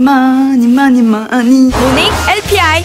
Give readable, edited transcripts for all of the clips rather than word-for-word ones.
많이 모닝 LPI.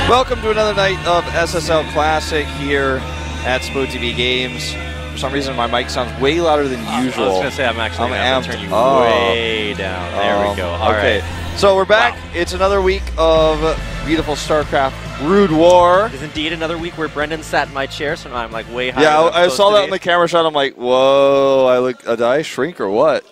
Welcome to another night of SSL Classic here at Spo TV Games. For some reason, my mic sounds way louder than usual. I was going to say, I'm actually going to have to turn you way down. There we go. All right. So we're back. Wow. It's another week of beautiful StarCraft Brood War. It is indeed another week where Brendan sat in my chair, so now I'm like way higher. Yeah, I saw that on the camera shot. I'm like, whoa, did I shrink or what?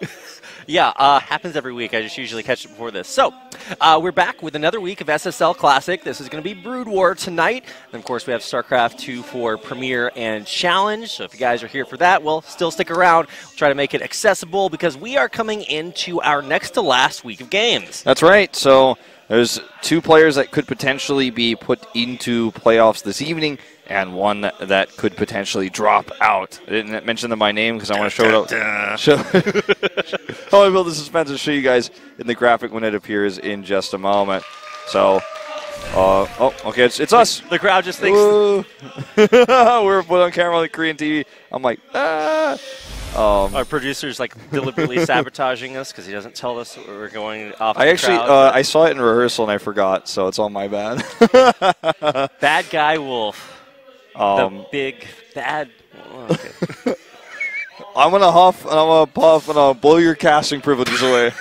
Yeah, happens every week. I just usually catch it before this. So, we're back with another week of SSL Classic. This is going to be Brood War tonight. And, of course, we have StarCraft 2 for Premier and Challenge. So if you guys are here for that, well, still stick around. We'll try to make it accessible because we are coming into our next to last week of games. That's right. So there's two players that could potentially be put into playoffs this evening, and one that could potentially drop out. I didn't mention them by name because I want to show it up. I build the suspense and show you guys in the graphic when it appears in just a moment. So, okay, it's us. The crowd just thinks. We're put on camera on the Korean TV. I'm like, ah. Our producer's like deliberately sabotaging us because he doesn't tell us we're going off. I I saw it in rehearsal and I forgot, so it's all my bad. Bad guy Wolf. The big bad. Okay. I'm gonna huff and I'm gonna puff and I'll blow your casting privileges away.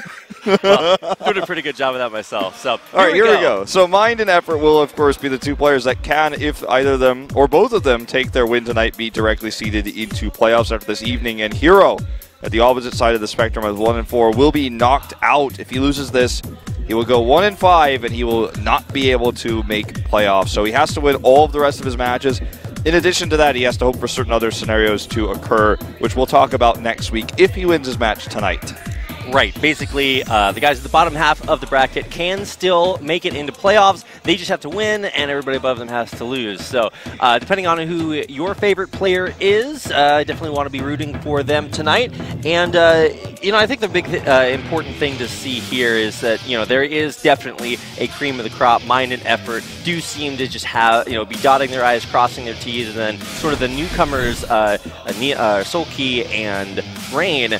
Well, I'm doing a pretty good job of that myself. So all right, here we go. So Mind and Effort will, of course, be the two players that can, if either of them or both of them take their win tonight, be directly seeded into playoffs after this evening. And Hero, at the opposite side of the spectrum of 1-4, will be knocked out. If he loses this, he will go 1-5 and he will not be able to make playoffs. So he has to win all of the rest of his matches. In addition to that, he has to hope for certain other scenarios to occur, which we'll talk about next week if he wins his match tonight. Right. Basically, the guys at the bottom half of the bracket can still make it into playoffs. They just have to win, and everybody above them has to lose. So, depending on who your favorite player is, I definitely want to be rooting for them tonight. And, I think the big important thing to see here is that, there is definitely a cream of the crop. Mind and Effort do seem to just have, be dotting their I's, crossing their T's, and then sort of the newcomers, Solki and Rain,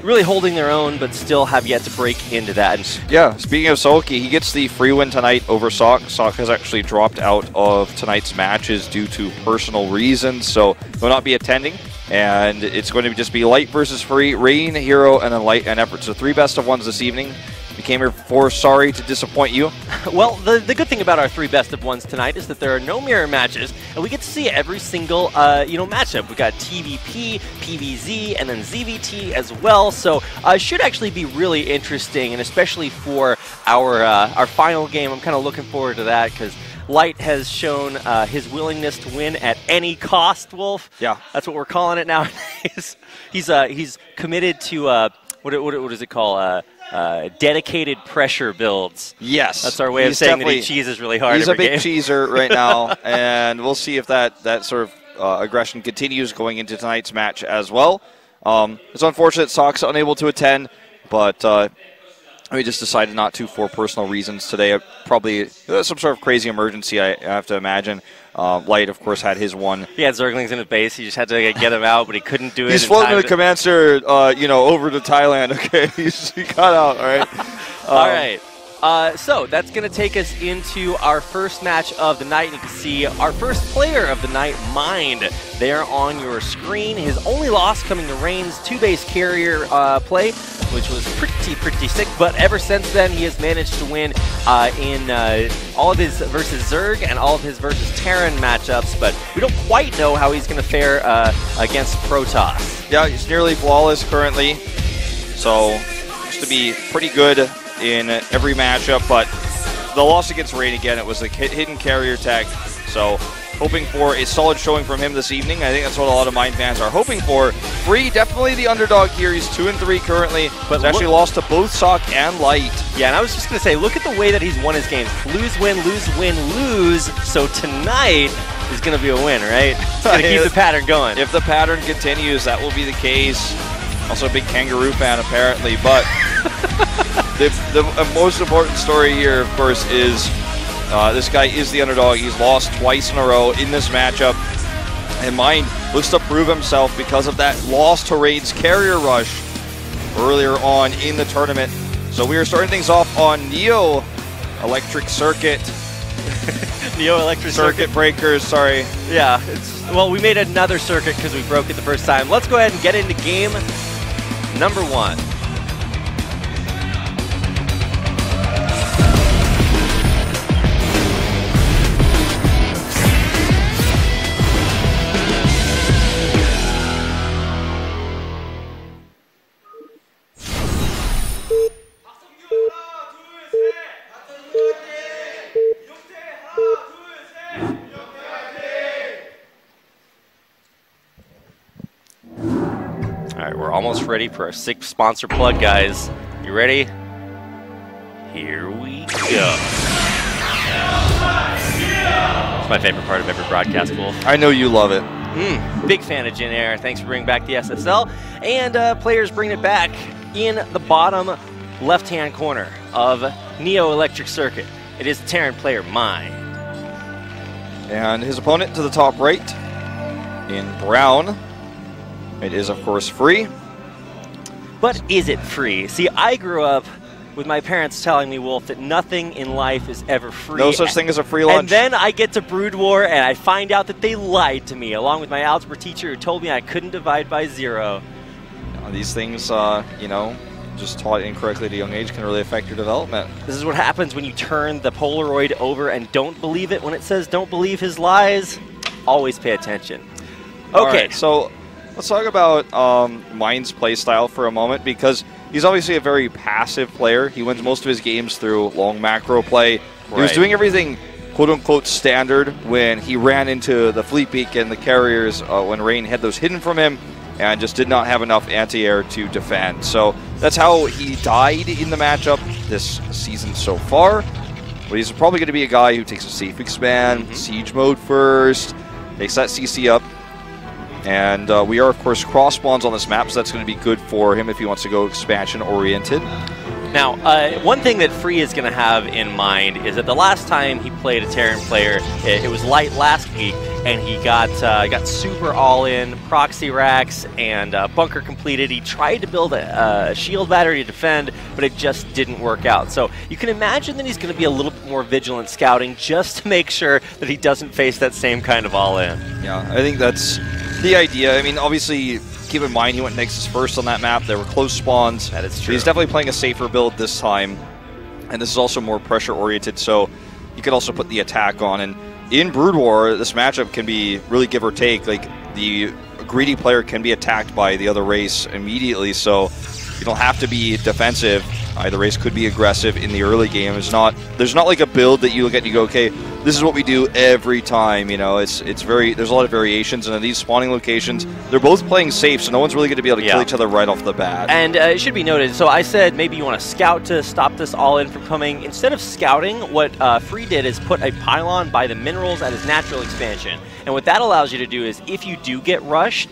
really holding their own, but still have yet to break into that. Yeah, speaking of Solki, he gets the free win tonight over Sok. Sok has actually dropped out of tonight's matches due to personal reasons, so will not be attending. And it's going to just be Light versus Free, Rain, Hero, and then Light and Effort. So 3 best of ones this evening. We came here for sorry to disappoint you. Well, the good thing about our 3 best of ones tonight is that there are no mirror matches, and we get to see every single matchup. We've got TVP, PVZ, and then ZVT as well. So it should actually be really interesting, and especially for our final game. I'm kind of looking forward to that because Light has shown his willingness to win at any cost, Wolf. Yeah. That's what we're calling it nowadays. He's committed to, what is it called? Dedicated pressure builds. Yes. That's our way of saying that he cheeses really hard. He's a big cheeser right now, and we'll see if that sort of aggression continues going into tonight's match as well. It's unfortunate Sok's unable to attend, but we just decided not to for personal reasons today. Probably some sort of crazy emergency, I have to imagine. Light, of course, had his one. He had Zerglings in his base. He just had to get him out, but he couldn't do it. He's floating the command center, over to Thailand. Okay, he got out. All right. All right. So that's going to take us into our first match of the night. You can see our first player of the night, Mind, there on your screen. His only loss coming to Rain's 2-base carrier play, which was pretty sick. But ever since then, he has managed to win in all of his versus Zerg and all of his versus Terran matchups. But we don't quite know how he's going to fare against Protoss. Yeah, he's nearly flawless currently. So, used to be pretty good in every matchup, but the loss against Rain again, it was a hidden carrier tech, so hoping for a solid showing from him this evening. I think that's what a lot of Mind fans are hoping for. Free, definitely the underdog here. He's 2-3 currently. But he's actually lost to both Sock and Light. Yeah, and I was just going to say, look at the way that he's won his games. Lose, win, lose, win, lose. So tonight is going to be a win, right? It's going to keep the pattern going. If the pattern continues, that will be the case. Also a big Kangaroo fan, apparently. But the most important story here, of course, is this guy is the underdog. He's lost twice in a row in this matchup. And Mind looks to prove himself because of that loss to Raid's Carrier Rush earlier on in the tournament. So we are starting things off on Neo Electric Circuit. Neo Electric Circuit Breakers, sorry. Yeah, well, we made another circuit because we broke it the first time. Let's go ahead and get into game number 1. Almost ready for our 6th sponsor plug, guys. You ready? Here we go. It's my favorite part of every broadcast, Wolf. I know you love it. Big fan of Jin Air. Thanks for bringing back the SSL. And players bring it back in the bottom left-hand corner of Neo Electric Circuit. It is the Terran player Mind. And his opponent to the top right in brown. It is, of course, free. But is it free? See, I grew up with my parents telling me, Wolf, that nothing in life is ever free. No such thing as a free lunch. And then I get to Brood War, and I find out that they lied to me, along with my algebra teacher who told me I couldn't divide by 0. These things, you know, just taught incorrectly at a young age can really affect your development. This is what happens when you turn the Polaroid over and don't believe it. When it says don't believe his lies, always pay attention. Okay. Right, so let's talk about Mind's playstyle for a moment, because he's obviously a very passive player. He wins most of his games through long macro play. Right. He was doing everything quote-unquote standard when he ran into the Fleet Beak and the Carriers when Rain had those hidden from him and just did not have enough anti-air to defend. So that's how he died in the matchup this season so far. But he's probably going to be a guy who takes a safe expand, siege mode first, takes that CC up. And we are, of course, cross spawns on this map, so that's going to be good for him if he wants to go expansion-oriented. Now, one thing that Free is going to have in mind is that the last time he played a Terran player, it was Light last week, and he got super all-in, proxy racks, and bunker completed. He tried to build a shield battery to defend, but it just didn't work out. So you can imagine that he's going to be a little bit more vigilant scouting just to make sure that he doesn't face that same kind of all-in. Yeah, I think that's the idea. I mean, obviously, keep in mind he went Nexus first on that map. There were close spawns. That is true. He's definitely playing a safer build this time. And this is also more pressure-oriented, so you could also put the attack on. And in Brood War, this matchup can be really give or take. Like, the greedy player can be attacked by the other race immediately, so you don't have to be defensive. Either race could be aggressive in the early game. There's not like a build that you look at and you go, okay, this is what we do every time. You know, it's very, there's a lot of variations, and in these spawning locations, they're both playing safe, so no one's really going to be able to kill each other right off the bat. And it should be noted, so I said maybe you want to scout to stop this all-in from coming. Instead of scouting, what Free did is put a pylon by the minerals at his natural expansion. And what that allows you to do is, if you do get rushed,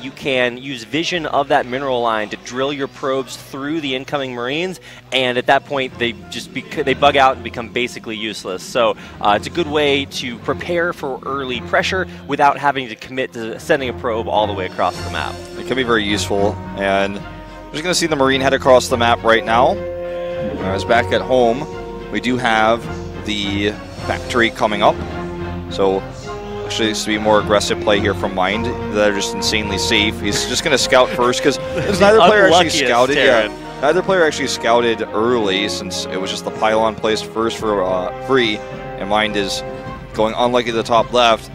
you can use vision of that mineral line to drill your probes through the incoming Marines, and at that point, they just they bug out and become basically useless. So it's a good way to prepare for early pressure without having to commit to sending a probe all the way across the map. It can be very useful, and we're just going to see the Marine head across the map right now. As back at home, we do have the factory coming up, so actually this to be more aggressive play here from Mind. They're just insanely safe. He's just going to scout first, because neither player actually scouted. Neither player actually scouted early, since it was just the pylon placed first for Free, and Mind is going unlucky to the top left.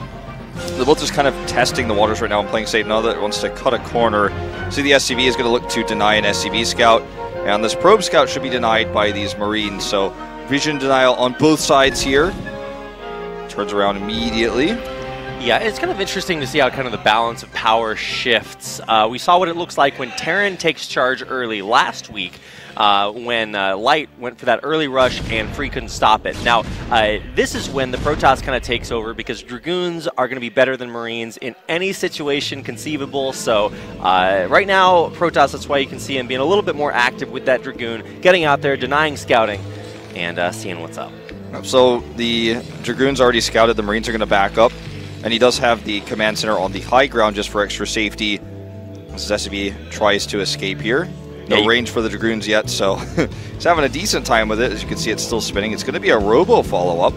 They're both just kind of testing the waters right now and playing safe. Now that it wants to cut a corner. See, the SCV is going to look to deny an SCV scout, and this probe scout should be denied by these Marines. So vision denial on both sides here. Turns around immediately. Yeah, it's kind of interesting to see how kind of the balance of power shifts. We saw what it looks like when Terran takes charge early last week, when Light went for that early rush and Free couldn't stop it. Now, this is when the Protoss kind of takes over because Dragoons are going to be better than Marines in any situation conceivable. So right now, Protoss, that's why you can see him being a little bit more active with that Dragoon, getting out there, denying scouting, and seeing what's up. So the Dragoons already scouted, the Marines are going to back up. And he does have the command center on the high ground just for extra safety. As SCB tries to escape here. No range for the Dragoons yet, so he's having a decent time with it. As you can see, it's still spinning. It's going to be a robo follow-up.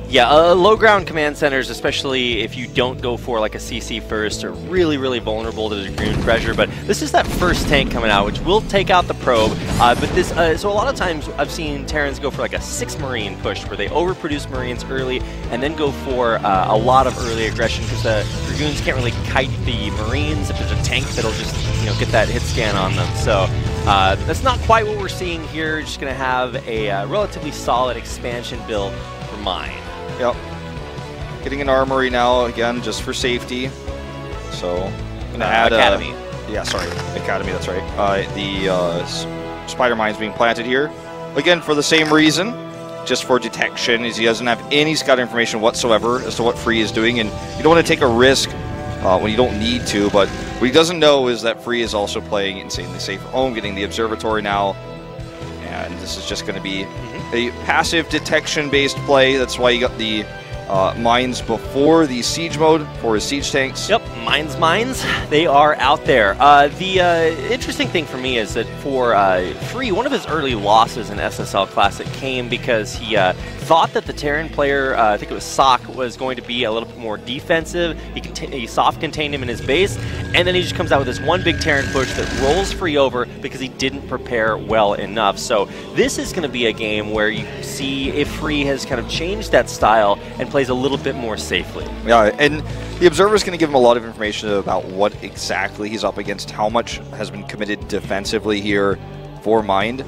Yeah, low ground command centers, especially if you don't go for like a CC first, are really, really vulnerable to the Dragoon pressure. But this is that first tank coming out, which will take out the probe. But this, so a lot of times I've seen Terrans go for like a 6 Marine push, where they overproduce Marines early and then go for a lot of early aggression because the Dragoons can't really kite the Marines if there's a tank that'll just get that hit scan on them. So that's not quite what we're seeing here. Just going to have a relatively solid expansion build for mine. Yep. Getting an armory now, again, just for safety. So, going to add Academy. Yeah, sorry. Academy, that's right. The spider mines being planted here. Again, for the same reason, just for detection, is he doesn't have any scout information whatsoever as to what Free is doing. And you don't want to take a risk when you don't need to. But what he doesn't know is that Free is also playing insanely safe at home, getting the observatory now. And this is just going to be a passive detection-based play. That's why you got the mines before the siege mode for his siege tanks. Yep, mines. They are out there. The interesting thing for me is that for Free, one of his early losses in SSL Classic came because he thought that the Terran player, I think it was Sock, was going to be a little bit more defensive. He soft contained him in his base, and then he just comes out with this one big Terran push that rolls Free over because he didn't prepare well enough. So this is going to be a game where you see if Free has kind of changed that style and plays a little bit more safely. Yeah, and the Observer is going to give him a lot of information about what exactly he's up against, how much has been committed defensively here for Mind.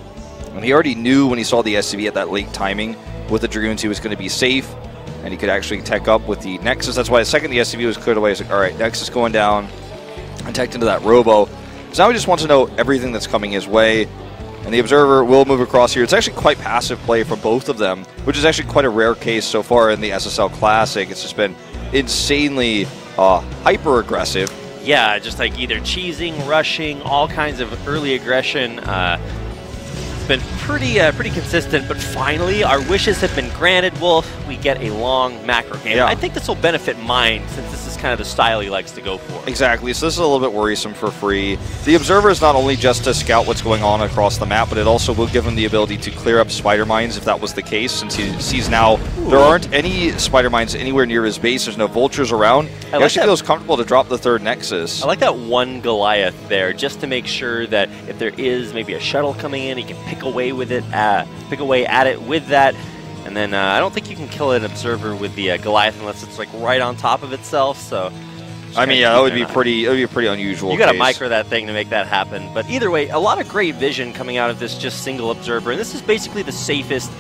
And he already knew when he saw the SCV at that late timing with the Dragoons he was going to be safe, and he could actually tech up with the Nexus. That's why the second the SCV was cleared away, he's like, all right, Nexus going down, and teched into that Robo. So now he just wants to know everything that's coming his way. And the Observer will move across here. It's actually quite passive play from both of them, which is actually quite a rare case so far in the SSL Classic. It's just been insanely hyper-aggressive. Yeah, just like either cheesing, rushing, all kinds of early aggression. It's been pretty consistent, but finally our wishes have been granted, Wolf. We get a long macro game. Yeah. I think this will benefit Mind, since this is kind of the style he likes to go for. Exactly, so this is a little bit worrisome for Free. The Observer is not only just to scout what's going on across the map, but it also will give him the ability to clear up spider mines if that was the case, since he sees now there aren't any spider mines anywhere near his base. There's no vultures around. He actually feels comfortable to drop the third Nexus. I like that one Goliath there, just to make sure that if there is maybe a shuttle coming in, he can pick away with it, pick away at it with that. And then I don't think you can kill an Observer with the Goliath unless it's like right on top of itself. So I mean, yeah, that would be pretty unusual. You got to micro that thing to make that happen. But either way, a lot of great vision coming out of this just single Observer, and this is basically the safest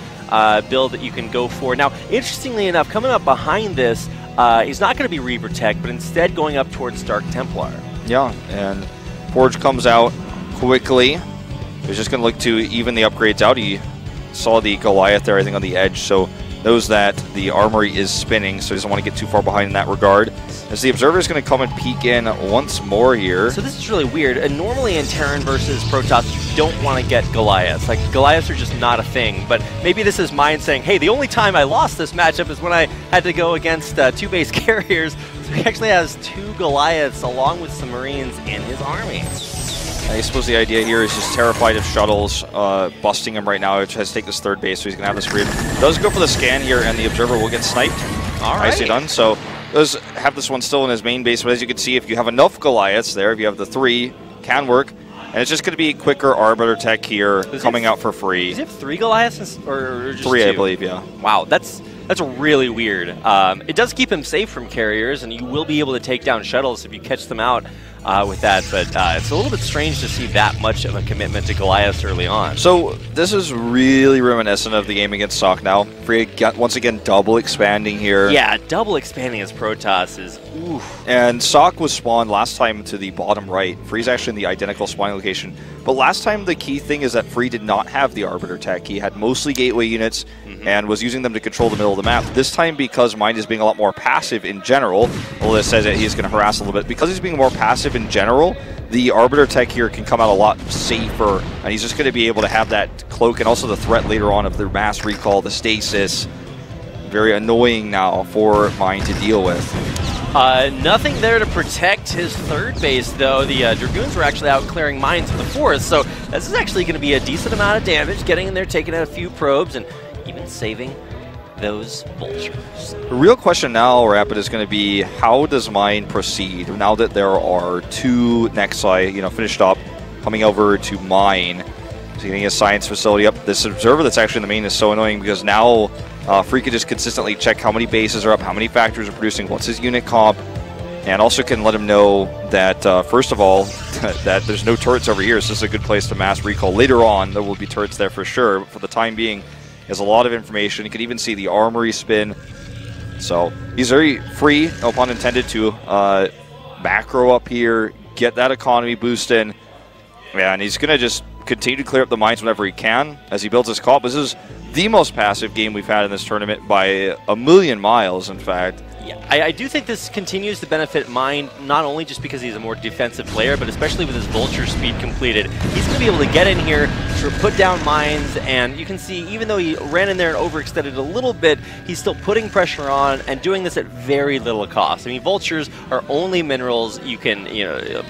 build that you can go for. Now, interestingly enough, coming up behind this, he's not going to be Reaver Tech, but instead going up towards Dark Templar. Yeah, and Forge comes out quickly. He's just going to look to even the upgrades out. He saw the Goliath there, I think, on the edge, so knows that the armory is spinning, so he doesn't want to get too far behind in that regard. As the Observer is going to come and peek in once more here. So this is really weird. And normally in Terran versus Protoss, you don't want to get Goliaths. Like, Goliaths are just not a thing. But maybe this is Mind saying, hey, the only time I lost this matchup is when I had to go against 2 base carriers. So he actually has 2 Goliaths along with some Marines in his army. I suppose the idea here is just terrified of shuttles busting him right now. He has to take this third base, so he's going to have this read. Does go for the scan here, and the Observer will get sniped. All right. Nicely done. So does have this one still in his main base, but as you can see, if you have enough Goliaths there, if you have the 3, can work. And it's just going to be quicker Arbiter Tech here coming out for free. Does he have 3 Goliaths or just 3, 2? I believe, yeah. Wow, that's That's really weird. It does keep him safe from carriers, and you will be able to take down shuttles if you catch them out with that, but it's a little bit strange to see that much of a commitment to Goliath early on. So this is really reminiscent of the game against Sock now. Free once again double expanding here. Yeah, double expanding as Protoss is oof. And Sock was spawned last time to the bottom right. Free's actually in the identical spawning location. But last time the key thing is that Free did not have the Arbiter tech. He had mostly gateway units and was using them to control the middle of the map. This time, because Mind is being a lot more passive in general, well, this says that he's going to harass a little bit. Because he's being more passive in general, the Arbiter tech here can come out a lot safer, and he's just going to be able to have that cloak and also the threat later on of the mass recall, the stasis. Very annoying now for Mind to deal with. Nothing there to protect his third base, though. The Dragoons were actually out clearing mines in the fourth, so this is actually going to be a decent amount of damage, getting in there, taking out a few probes, and even saving those vultures. The real question now, Rapid, is going to be how does Mine proceed now that there are two Nexi, finished up, coming over to Mine. So getting a science facility up. This observer that's actually in the main is so annoying because now Free can just consistently check how many bases are up, how many factories are producing, what's his unit comp, and also can let him know that, first of all, that there's no turrets over here, so this is a good place to mass recall. Later on, there will be turrets there for sure, but for the time being, he has a lot of information. You can even see the armory spin. So he's very free, no pun intended, to macro up here, get that economy boost in. Yeah, and he's going to just continue to clear up the mines whenever he can as he builds his comp. This is the most passive game we've had in this tournament by a million miles, in fact. Yeah, I do think this continues to benefit Mind, not only just because he's a more defensive player, but especially with his Vulture speed completed. He's going to be able to get in here, put down mines, and you can see, even though he ran in there and overextended a little bit, he's still putting pressure on and doing this at very little cost. I mean, Vultures are only minerals you can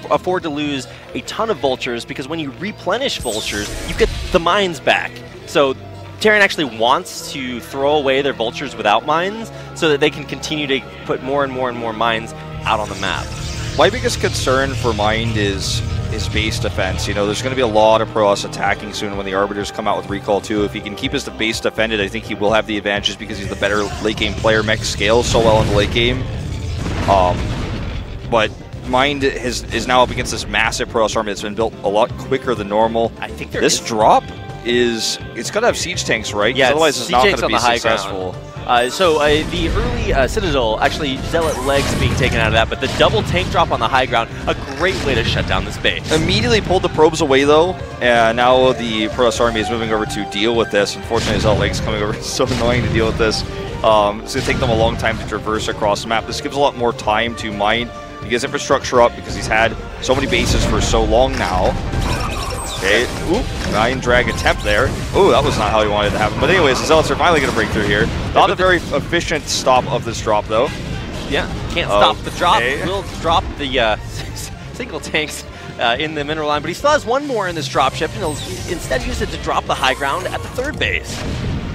afford to lose a ton of Vultures, because when you replenish Vultures, you get the mines back. So Terran actually wants to throw away their Vultures without mines so that they can continue to put more and more and more mines out on the map. My biggest concern for Mind is base defense. There's going to be a lot of Protoss attacking soon when the Arbiters come out with recall too. If he can keep his base defended, I think he will have the advantages because he's the better late game player. Mech scales so well in the late game. But Mind is now up against this massive Protoss army that's been built a lot quicker than normal. I think this drop it's got to have siege tanks, right? Yeah, otherwise it's not going to be successful. The early Citadel, actually Zealot legs being taken out of that, but the double tank drop on the high ground, a great way to shut down this base. Immediately pulled the probes away though, and now the Protoss army is moving over to deal with this. Unfortunately, Zealot legs coming over, it's so annoying to deal with this. It's going to take them a long time to traverse across the map. This gives a lot more time to Mind to get his infrastructure up because he's had so many bases for so long now. Okay, oop, 9 drag attempt there. Oh, that was not how he wanted to happen. But anyways, the Zealots are finally going to break through here. Not a very efficient stop of this drop, though. Yeah, can't stop the drop. Will drop the single tanks in the mineral line, but he still has one more in this drop ship, and he'll instead use it to drop the high ground at the third base.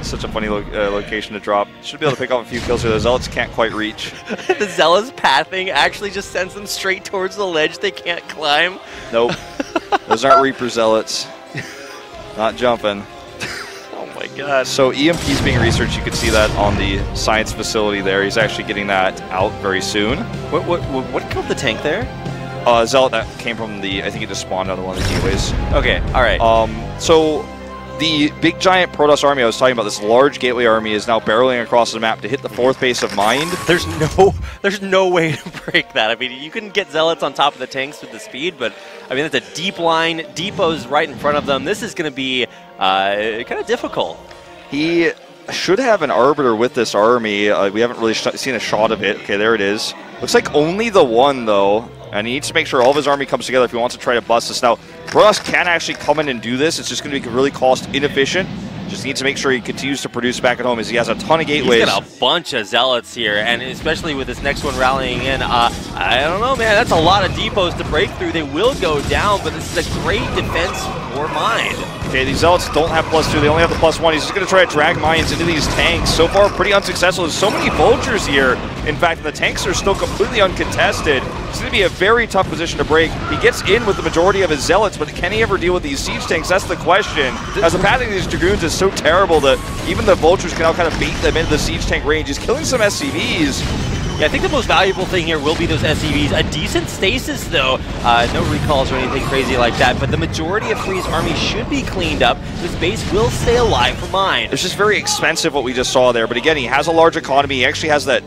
Such a funny location to drop. Should be able to pick off a few kills here. The Zealots can't quite reach. The Zealots pathing actually just sends them straight towards the ledge they can't climb. Nope. Those aren't Reaper Zealots. Not jumping. Oh my god. So EMP's being researched. You can see that on the science facility there. He's actually getting that out very soon. What killed the tank there? Zealot that came from I think it just spawned out of one of the gateways. Okay, alright. So the big giant Protoss army I was talking about, this large gateway army, is now barreling across the map to hit the fourth base of Mind. There's no way to break that. I mean, you can get Zealots on top of the tanks with the speed, but I mean, that's a deep line. Depot's right in front of them. This is going to be kind of difficult. He should have an Arbiter with this army. We haven't really seen a shot of it. Okay, there it is. Looks like only the one, though. And he needs to make sure all of his army comes together if he wants to try to bust this. Now, Protoss can actually come in and do this. It's just going to be really cost inefficient. Just needs to make sure he continues to produce back at home as he has a ton of gateways. He's got a bunch of Zealots here, and especially with this next one rallying in. I don't know, man. That's a lot of depots to break through. They will go down, but this is a great defense for Mind. Okay, these Zealots don't have +2, they only have the +1. He's just going to try to drag Mines into these tanks. So far, pretty unsuccessful. There's so many Vultures here. In fact, the tanks are still completely uncontested. It's going to be a very tough position to break. He gets in with the majority of his Zealots, but can he ever deal with these Siege tanks? That's the question. As the pathing of these Dragoons is so terrible that even the Vultures can now kind of bait them into the Siege tank range. He's killing some SCVs. Yeah, I think the most valuable thing here will be those SCVs. A decent stasis, though. No recalls or anything crazy like that, but the majority of Free's army should be cleaned up. This base will stay alive for Mine. It's just very expensive what we just saw there, but again, he has a large economy. He actually has that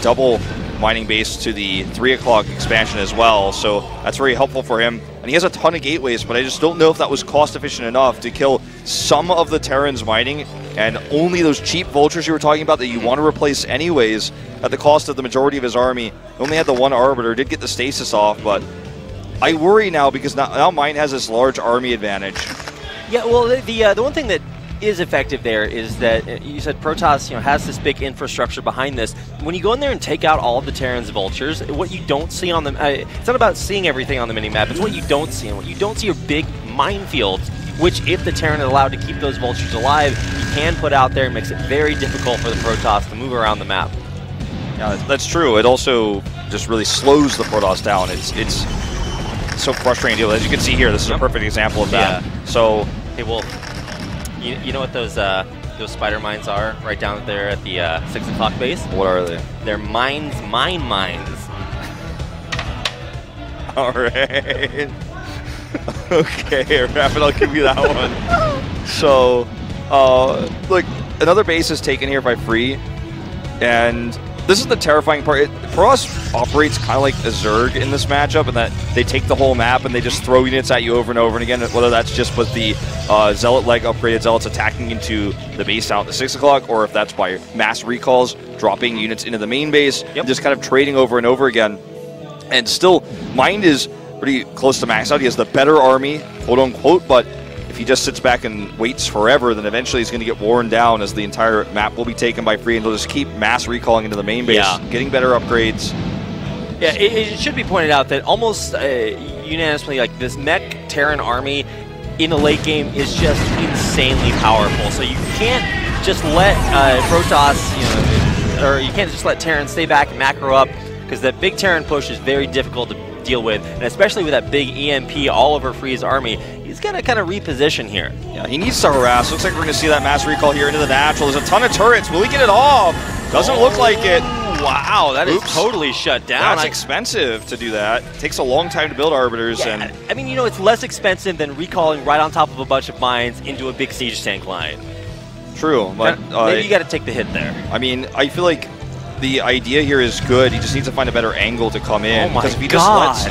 double mining base to the 3 o'clock expansion as well, so that's very helpful for him. And he has a ton of gateways, but I just don't know if that was cost efficient enough to kill some of the Terran's mining and only those cheap Vultures you were talking about that you want to replace anyways at the cost of the majority of his army. He only had the one Arbiter, did get the stasis off, but I worry now because now Mine has this large army advantage. Yeah, well, the one thing that is effective there is that you said Protoss, has this big infrastructure behind this. When you go in there and take out all of the Terran's Vultures, what you don't see on them, it's not about seeing everything on the minimap, it's what you don't see. And what you don't see are big minefields, which if the Terran is allowed to keep those Vultures alive, you can put out there and makes it very difficult for the Protoss to move around the map. Yeah, that's true. It also just really slows the Protoss down. It's so frustrating to deal with. As you can see here, this is a perfect example of that. Yeah. So, hey, Wolf, you know what those spider mines are right down there at the 6 o'clock base? What are they? They're mines. All right. Okay, Rapid, I'll give you that one. So, look, another base is taken here by Free, and this is the terrifying part. Protoss operates kind of like a Zerg in this matchup, in that they take the whole map and they just throw units at you over and over and again, whether that's just with the Zealot leg upgraded Zealots attacking into the base down at the 6 o'clock, or if that's by mass recalls, dropping units into the main base, and just kind of trading over and over again. And still, Mind is pretty close to max out. He has the better army, quote unquote, but if he just sits back and waits forever, then eventually he's going to get worn down as the entire map will be taken by Free, and they'll just keep mass recalling into the main base, getting better upgrades. Yeah, it should be pointed out that almost unanimously, like, this mech Terran army in the late game is just insanely powerful. So you can't just let Protoss, or you can't just let Terran stay back and macro up, because that big Terran push is very difficult to deal with, and especially with that big EMP all over Free's army, he's got to kind of reposition here. Yeah, he needs to harass. Looks like we're going to see that mass recall here into the natural. There's a ton of turrets. Will he get it off? Doesn't look like it. Wow, that is totally shut down. That's expensive to do that. It takes a long time to build Arbiters. Yeah, and I mean, it's less expensive than recalling right on top of a bunch of mines into a big siege tank line. True, but maybe you got to take the hit there. I mean, I feel like the idea here is good. He just needs to find a better angle to come in. Oh my because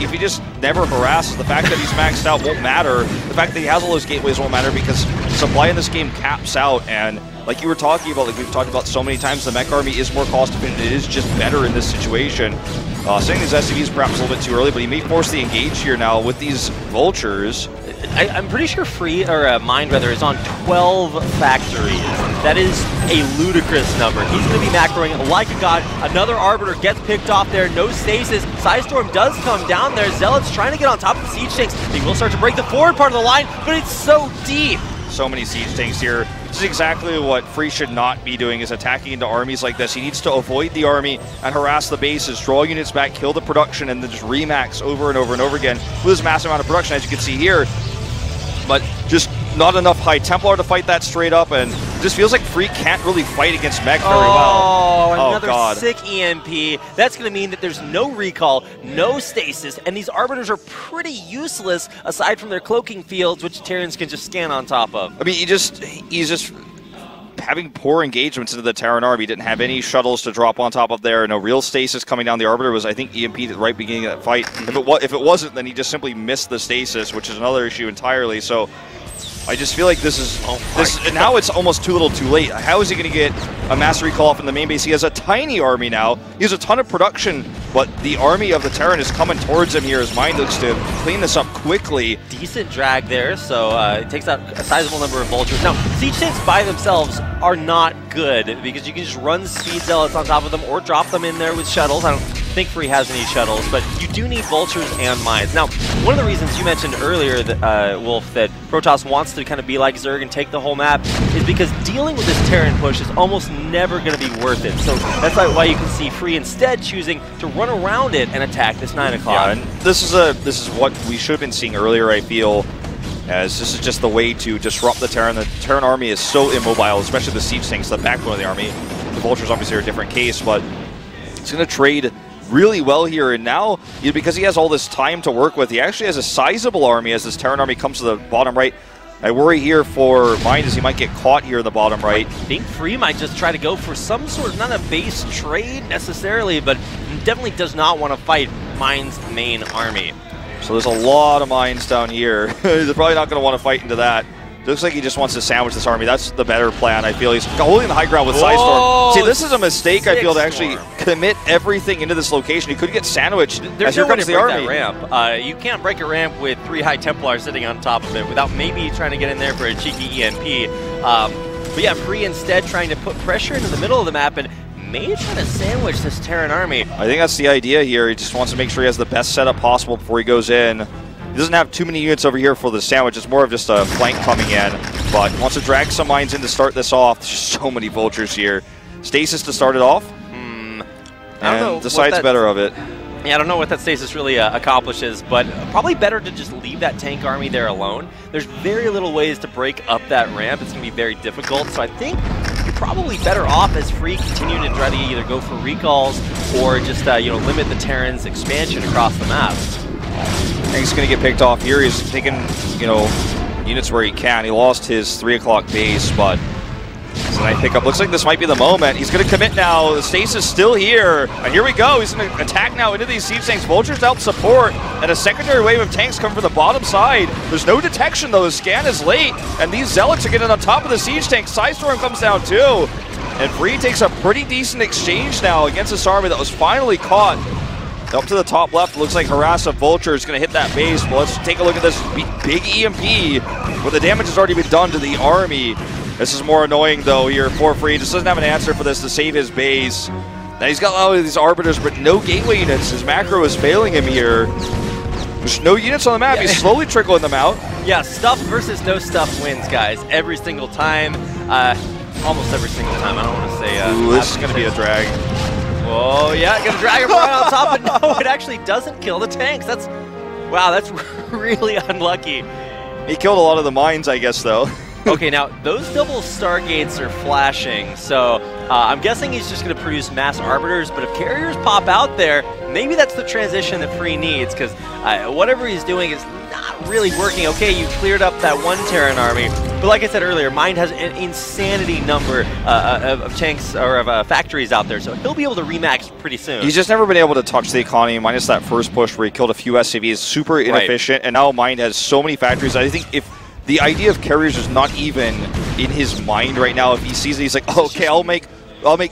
if he just never harasses, the fact that he's maxed out won't matter. The fact that he has all those gateways won't matter, because supply in this game caps out. And like you were talking about, like we've talked about so many times, the mech army is more cost efficient. It is just better in this situation. Saying these SCVs perhaps a little bit too early, but he may force the engage here now with these Vultures. I'm pretty sure Mind is on 12 factories. That is a ludicrous number. He's going to be macroing like a god. Another Arbiter gets picked off there. No stasis. Sidestorm does come down there. Zealots trying to get on top of the siege tanks. They will start to break the forward part of the line, but it's so deep. So many siege tanks here. This is exactly what Free should not be doing, is attacking into armies like this. He needs to avoid the army and harass the bases, draw units back, kill the production, and then just remax over and over and over again with this massive amount of production, as you can see here. But just not enough High Templar to fight that straight up, and it just feels like Free can't really fight against mech very well. Another sick EMP. That's going to mean that there's no recall, no stasis, and these Arbiters are pretty useless aside from their cloaking fields, which Terrans can just scan on top of. I mean, he's just having poor engagements into the Terran army. He didn't have any shuttles to drop on top of there. No real stasis coming down. The Arbiter was, I think, EMP'd at the right beginning of that fight. If it wasn't, then he just simply missed the stasis, which is another issue entirely. So I just feel like this is now it's almost too little too late. How is he going to get a mass recall off in the main base? He has a tiny army now. He has a ton of production, but the army of the Terran is coming towards him here as Mind looks to clean this up quickly. Decent drag there, so it takes out a sizable number of Vultures. Now, siege tanks by themselves are not good, because you can just run Speed Zealots on top of them or drop them in there with shuttles. think Free has any shuttles, but you do need vultures and mines. Now, one of the reasons you mentioned earlier, that, Wolf, that Protoss wants to kind of be like Zerg and take the whole map is because dealing with this Terran push is almost never going to be worth it. So that's why you can see Free instead choosing to run around it and attack this 9 o'clock. Yeah, and this is what we should have been seeing earlier, I feel, as this is just the way to disrupt the Terran. The Terran army is so immobile, especially the siege tanks, the backbone of the army. The vultures obviously are a different case, but it's going to trade really well here. And now, because he has all this time to work with, he actually has a sizable army as this Terran army comes to the bottom right. I worry here for Mind as he might get caught here in the bottom right. I think Free might just try to go for some sort of, not a base trade necessarily, but definitely does not want to fight Mind's main army. So there's a lot of mines down here. He's probably not going to want to fight into that. Looks like he just wants to sandwich this army. That's the better plan, I feel. He's holding the high ground with Psystorm. See, this is a mistake, I feel, to actually commit everything into this location. He could get sandwiched as here comes the army. Ramp. You can't break a ramp with 3 High Templars sitting on top of it without maybe trying to get in there for a cheeky EMP. But yeah, Free instead trying to put pressure into the middle of the map and maybe trying to sandwich this Terran army. I think that's the idea here. He just wants to make sure he has the best setup possible before he goes in. He doesn't have too many units over here for the sandwich. It's more of just a flank coming in, but wants to drag some mines in to start this off. There's just so many vultures here. Stasis to start it off, I don't know decides better of it. Yeah, I don't know what that stasis really accomplishes, but probably better to just leave that tank army there alone. There's very little ways to break up that ramp. It's going to be very difficult, so I think you're probably better off as Free continue to try to either go for recalls or just limit the Terran's expansion across the map. I think he's going to get picked off here. He's taking, units where he can. He lost his 3 o'clock base, but tonight pickup. Looks like this might be the moment. He's going to commit now. The stasis is still here. And here we go. He's going to attack now into these siege tanks. Vultures to help support. And a secondary wave of tanks come from the bottom side. There's no detection, though. The scan is late. And these zealots are getting on top of the siege tank. Psystorm comes down, too. And Free takes a pretty decent exchange now against this army that was finally caught. Up to the top left, looks like Harass of Vulture is going to hit that base. But let's take a look at this big EMP, where the damage has already been done to the army. This is more annoying, though, here for Free. Just doesn't have an answer for this to save his base. Now he's got all of these Arbiters, but no gateway units. His macro is failing him here. There's no units on the map. He's slowly trickling them out. Yeah, stuff versus no stuff wins, guys. Every single time. Almost every single time. I don't want to say... Ooh, this is going to be a drag. Oh, yeah, gonna drag him right on top, but no, it actually doesn't kill the tanks. Wow, that's really unlucky. He killed a lot of the mines, I guess, though. Okay, now, those double Stargates are flashing, so I'm guessing he's just going to produce mass Arbiters, but if carriers pop out there, maybe that's the transition that Free needs, because whatever he's doing is not really working. Okay, you cleared up that one Terran army, but like I said earlier, Mind has an insanity number of tanks, or of factories out there, so he'll be able to remax pretty soon. He's just never been able to touch the economy, minus that first push where he killed a few SCVs, super inefficient, and now Mind has so many factories. I think if the idea of carriers is not even in his mind right now. If he sees it, he's like, oh, okay, I'll make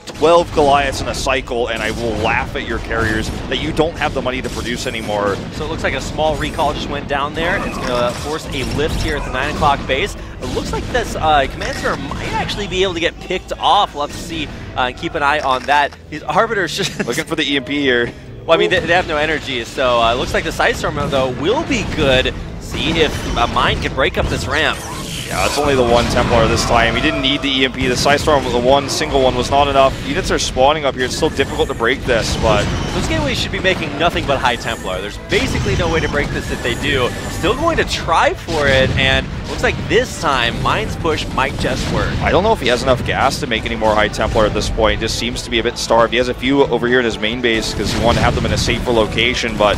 12 Goliaths in a cycle, and I will laugh at your carriers that you don't have the money to produce anymore. So it looks like a small recall just went down there. It's going to force a lift here at the 9 o'clock base. It looks like this command center might actually be able to get picked off. We'll have to see and keep an eye on that. These Arbiters just... Looking for the EMP here. Well, I mean, they have no energy, so it looks like the Psystorm, though, will be good. See if Mind can break up this ramp. Yeah, it's only the one Templar this time. He didn't need the EMP. The Psystorm, the one single one, was not enough. Units are spawning up here. It's still difficult to break this, but... Those gateways should be making nothing but High Templar. There's basically no way to break this if they do. Still going to try for it, and looks like this time, Mind's push might just work. I don't know if he has enough gas to make any more High Templar at this point. Just seems to be a bit starved. He has a few over here in his main base because he wanted to have them in a safer location, but...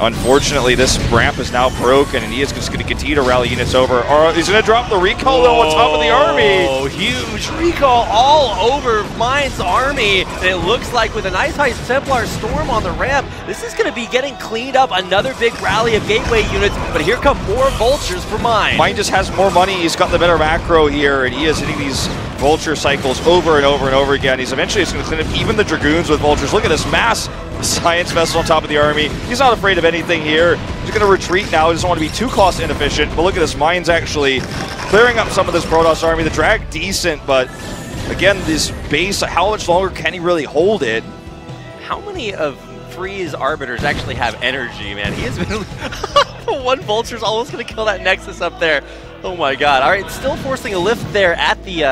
Unfortunately, this ramp is now broken, and he is just going to continue to rally units over. He's going to drop the recall, though, on top of the army. Oh, huge recall all over Mind's army. And it looks like with a nice High Templar storm on the ramp, this is going to be getting cleaned up. Another big rally of gateway units, but here come more Vultures for Mind. Mind just has more money. He's got the better macro here, and he is hitting these Vulture cycles over and over and over again. He's eventually just going to clean up even the Dragoons with Vultures. Look at this mass science vessel on top of the army. He's not afraid of anything here. He's going to retreat now. He doesn't want to be too cost inefficient, but look at this. Mind's actually clearing up some of this Protoss army. The drag decent, but again, this base, how much longer can he really hold it? How many of Free's Arbiters actually have energy, man. He has been... One Vulture's almost going to kill that Nexus up there. Oh my god. All right, still forcing a lift there at the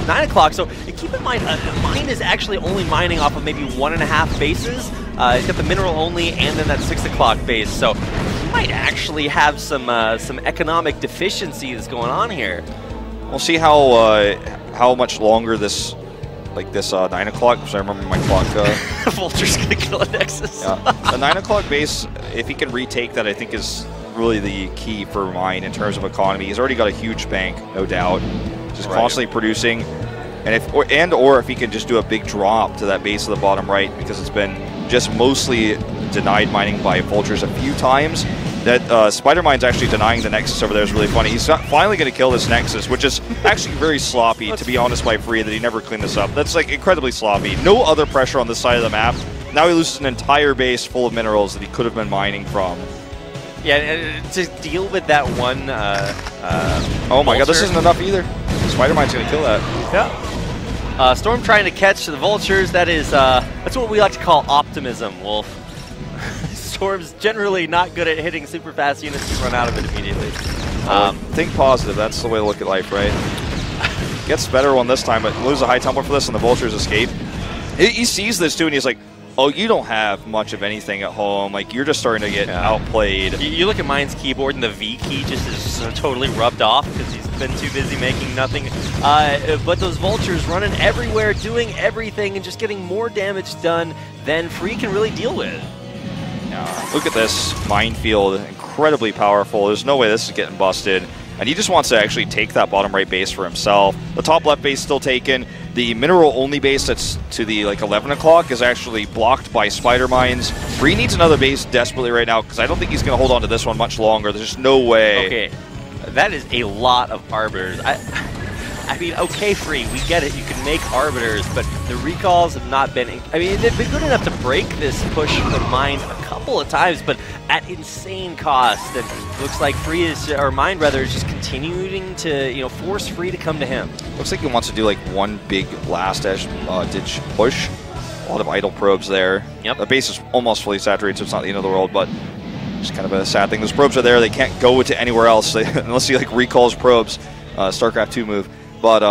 9 o'clock. So keep in mind, Mine is actually only mining off of maybe 1.5 bases. He's got the mineral only and then that 6 o'clock base. So he might actually have some economic deficiencies going on here. We'll see how much longer this 9 o'clock, because I remember my clock. Vulture's gonna kill a Nexus. Yeah. The 9 o'clock base, if he can retake that, I think is really the key for Mine in terms of economy. He's already got a huge bank, no doubt, just constantly producing. And if he can just do a big drop to that base of the bottom right, because it's been just mostly denied mining by Vultures a few times. That Spider-Mine's actually denying the Nexus over there is really funny. He's finally going to kill this Nexus, which is actually very sloppy, to be honest, by Free, that he never cleaned this up. That's like incredibly sloppy. No other pressure on this side of the map. Now he loses an entire base full of minerals that he could have been mining from. Yeah, and to deal with that one... oh my god, this isn't enough either. Spider-Mine's going to kill that. Yeah. Storm trying to catch the Vultures. That's what we like to call optimism, Wolf. Storm's generally not good at hitting super fast units to run out of it immediately. Think positive. That's the way to look at life, right? Gets better one this time, but lose a high tempo for this, and the Vultures escape. He sees this too, and he's like, "Oh, you don't have much of anything at home. Like, you're just starting to get outplayed." You look at Mine's keyboard, and the V key just is totally rubbed off because he's been too busy making nothing. But those Vultures running everywhere, doing everything, and just getting more damage done than Free can really deal with. Look at this minefield, incredibly powerful. There's no way this is getting busted. And he just wants to actually take that bottom right base for himself. The top left base still taken. The mineral only base that's to the 11 o'clock is actually blocked by Spider Mines. Free needs another base desperately right now, because I don't think he's going to hold on to this one much longer. There's just no way. Okay, that is a lot of Arbiters. I mean, okay, Free, we get it. You can make Arbiters, but the recalls have not been... I mean, they've been good enough to break this push from Mine a couple of times, but at insane cost. And it looks like Free is, or Mine rather, is just continuing to, force Free to come to him. Looks like he wants to do one big last edge ditch push. A lot of idle probes there. Yep. The base is almost fully saturated, so it's not the end of the world, but it's kind of a sad thing. Those probes are there. They can't go to anywhere else unless he recalls probes. StarCraft 2 move. But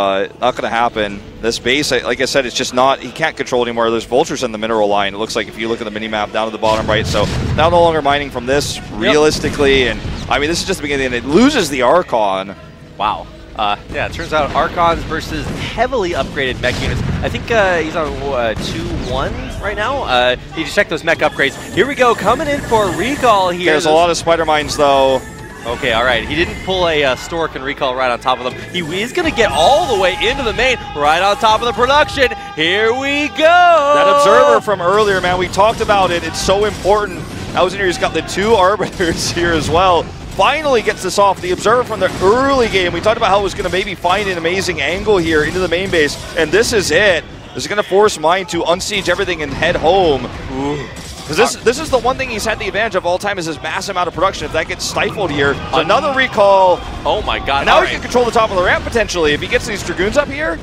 not going to happen. This base, like I said, it's just not, he can't control anymore. There's Vultures in the mineral line. It looks like if you look at the mini-map down to the bottom right. So now no longer mining from this, realistically. And I mean, this is just the beginning. It loses the Archon. Wow. Yeah, it turns out Archons versus heavily upgraded mech units. I think he's on 2-1 right now. You just check those mech upgrades. Here we go, coming in for a recall here. There's a lot of Spider Mines, though. Okay, all right. He didn't pull a Stork and recall right on top of them. He's going to get all the way into the main, right on top of the production. Here we go. That Observer from earlier, man, we talked about it. It's so important. That was in here. He's got the 2 Arbiters here as well. Finally gets this off. The Observer from the early game. We talked about how it was going to maybe find an amazing angle here into the main base, and this is it. This is going to force Mine to unsiege everything and head home. Ooh. Because this is the one thing he's had the advantage of all time, is his massive amount of production. If that gets stifled here, another recall. Oh my god. And now he can control the top of the ramp potentially. If he gets these Dragoons up here.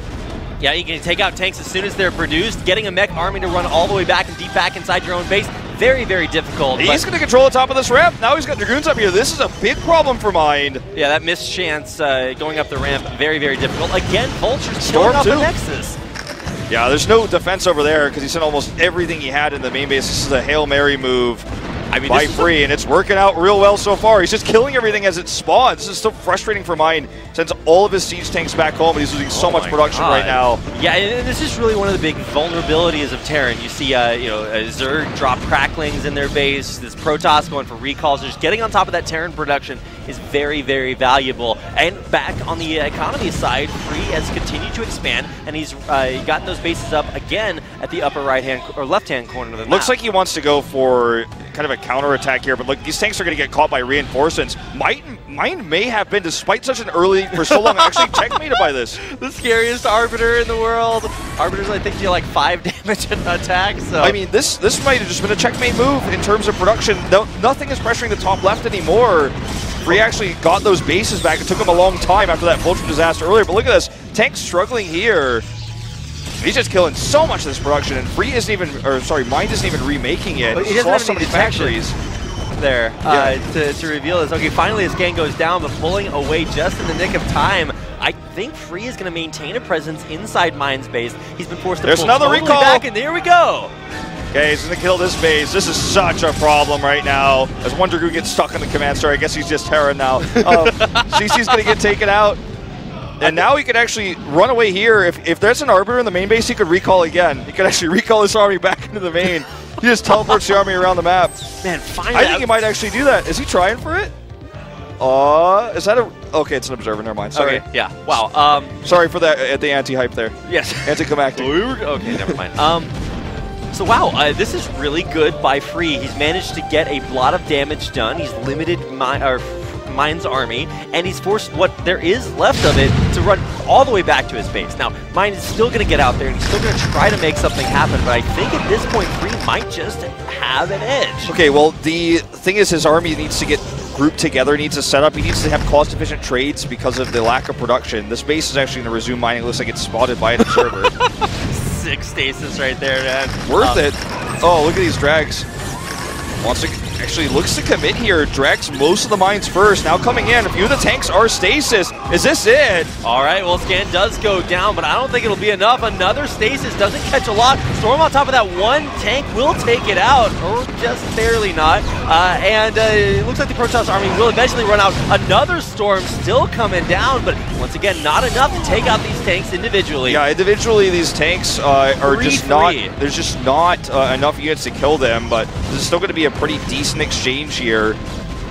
Yeah, you can take out tanks as soon as they're produced. Getting a mech army to run all the way back and deep back inside your own base, very, very difficult. He's going to control the top of this ramp. Now he's got Dragoons up here. This is a big problem for Mind. Yeah, that missed chance going up the ramp, very, very difficult. Again, Vulture's killing off the Nexus. Yeah, there's no defense over there because he sent almost everything he had in the main base. This is a Hail Mary move by Free, and it's working out real well so far. He's just killing everything as it spawns. This is so frustrating for Mine. Sends all of his siege tanks back home, and he's losing so much production right now. Yeah, and this is really one of the big vulnerabilities of Terran. You see, Zerg drop cracklings in their base. This Protoss going for recalls. Just getting on top of that Terran production is very, very valuable. And back on the economy side, Free has continued to expand, and he's gotten those bases up again at the upper right-hand or left-hand corner of the map. Looks like he wants to go for kind of a counterattack here, but look, these tanks are going to get caught by reinforcements. Mine may have been, despite such an early, for so long, actually checkmated by this. The scariest Arbiter in the world. Arbiters, I think, deal like 5 damage in attack. So I mean, this might have just been a checkmate move in terms of production. No, nothing is pressuring the top left anymore. Free actually got those bases back. It took him a long time after that Vulture disaster earlier, but look at this. Tank struggling here. He's just killing so much of this production, and Free isn't even, or sorry, Mind isn't even remaking it. He doesn't have so any many detection factories there to reveal this. Okay, finally his scan goes down, but pulling away just in the nick of time. I think Free is going to maintain a presence inside Mind's base. He's been forced to pull another totally recall back, and there we go. Okay, he's going to kill this base. This is such a problem right now. As Wonder gets stuck in the command star, I guess he's just Terran now. CC's going to get taken out. And now he could actually run away here. If there's an Arbiter in the main base, he could recall again. He could actually recall this army back into the main. He just teleports the army around the map. Man, finally. I think he might actually do that. Is he trying for it? Is that a... Okay, it's an observer. Never mind. Sorry. Okay, yeah. Wow. Sorry for that, the anti-hype there. Yes. Anticlimactic. Okay, never mind. So wow, this is really good by Free. He's managed to get a lot of damage done. He's limited Mind's army, and he's forced what there is left of it to run all the way back to his base. Now, Mind is still going to get out there, and he's still going to try to make something happen, but I think at this point, Free might just have an edge. Okay, well, the thing is his army needs to get grouped together, needs to set up, he needs to have cost-efficient trades because of the lack of production. This base is actually going to resume mining. It looks like it's spotted by an observer. 6 stasis right there, man. Worth it. Oh, look at these drags. Wants to actually looks to commit here. Drags most of the mines first. Now coming in. A few of the tanks are stasis. Is this it? All right. Well, scan does go down, but I don't think it'll be enough. Another stasis doesn't catch a lot. Storm on top of that one tank will take it out, or just barely not. It looks like the Protoss army will eventually run out. Another storm still coming down, but once again, not enough to take out these tanks individually. Yeah, individually these tanks are just not. There's just not enough units to kill them, but this is still going to be a pretty decent exchange here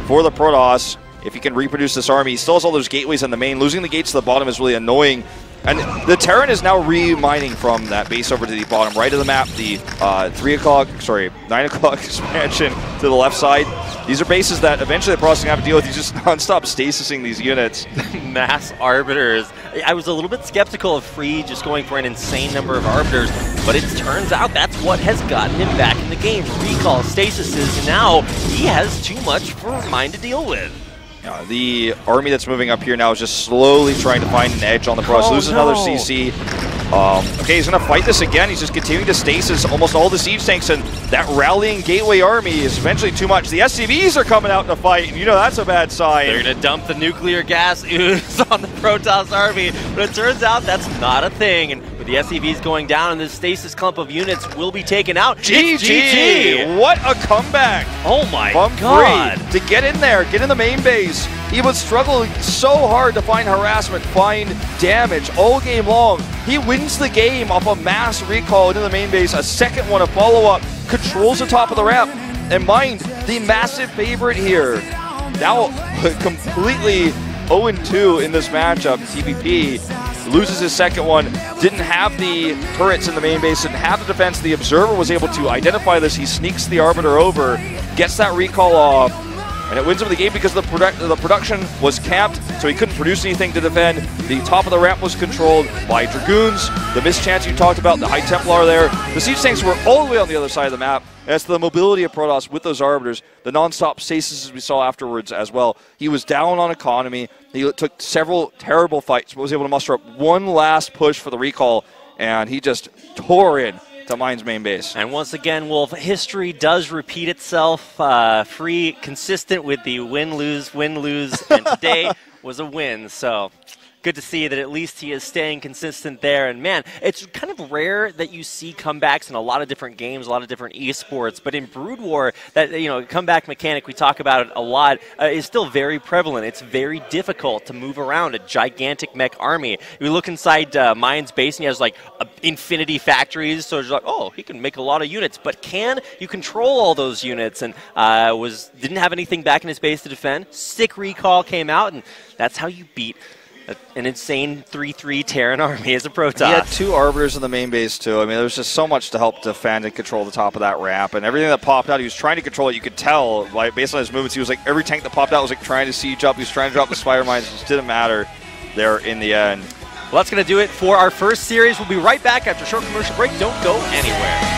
for the Protoss. If he can reproduce this army, he still has all those gateways on the main. Losing the gates to the bottom is really annoying. And the Terran is now re-mining from that base over to the bottom right of the map. The 9 o'clock expansion to the left side. These are bases that eventually the Protoss are going to have to deal with. He's just non-stop stasising these units. Mass Arbiters. I was a little bit skeptical of Free just going for an insane number of Arbiters, but it turns out that's what has gotten him back in the game. Recall, stasises, and now he has too much for Mind to deal with. The army that's moving up here now is just slowly trying to find an edge on the Protoss. Loses another CC. Okay, he's going to fight this again. He's just continuing to stasis almost all the siege tanks, and that rallying gateway army is eventually too much. The SCVs are coming out in a fight, and you know that's a bad sign. They're going to dump the nuclear gas ooze on the Protoss army, but it turns out that's not a thing. And with the SCVs going down, and this stasis clump of units will be taken out. GG! What a comeback! Oh my God! Free to get in there, get in the main base. He was struggling so hard to find harassment, find damage all game long. He wins the game off a mass recall into the main base, a second one, a follow-up, controls the top of the ramp, and Mind, the massive favorite here. Now completely 0-2 in this matchup. TVP loses his second one, didn't have the turrets in the main base, didn't have the defense. The Observer was able to identify this. He sneaks the Arbiter over, gets that recall off, and it wins him the game because the production was capped, so he couldn't produce anything to defend. The top of the ramp was controlled by Dragoons, the mischance you talked about, the High Templar there. The siege tanks were all the way on the other side of the map. And it's the mobility of Protoss with those Arbiters, the non-stop stasis we saw afterwards as well. He was down on economy. He took several terrible fights, but was able to muster up one last push for the recall, and he just tore in to Mind's main base. And once again, Wolf, history does repeat itself. Free, consistent with the win-lose, and today was a win. So good to see that at least he is staying consistent there. And man, it's kind of rare that you see comebacks in a lot of different games, a lot of different esports. But in Brood War, that comeback mechanic, we talk about it a lot, is still very prevalent. It's very difficult to move around a gigantic mech army. You look inside Mind's base, and he has like infinity factories. So it's like, oh, he can make a lot of units. But can you control all those units? And didn't have anything back in his base to defend. Sick recall came out, and that's how you beat an insane 3-3 Terran army as a Protoss. He had 2 Arbiters in the main base, too. I mean, there was just so much to help defend and control the top of that ramp. And everything that popped out, he was trying to control it. You could tell, like, based on his movements, he was like, every tank that popped out was like trying to siege up. He was trying to drop the Spire Mines. It just didn't matter there in the end. Well, that's going to do it for our first series. We'll be right back after a short commercial break. Don't go anywhere.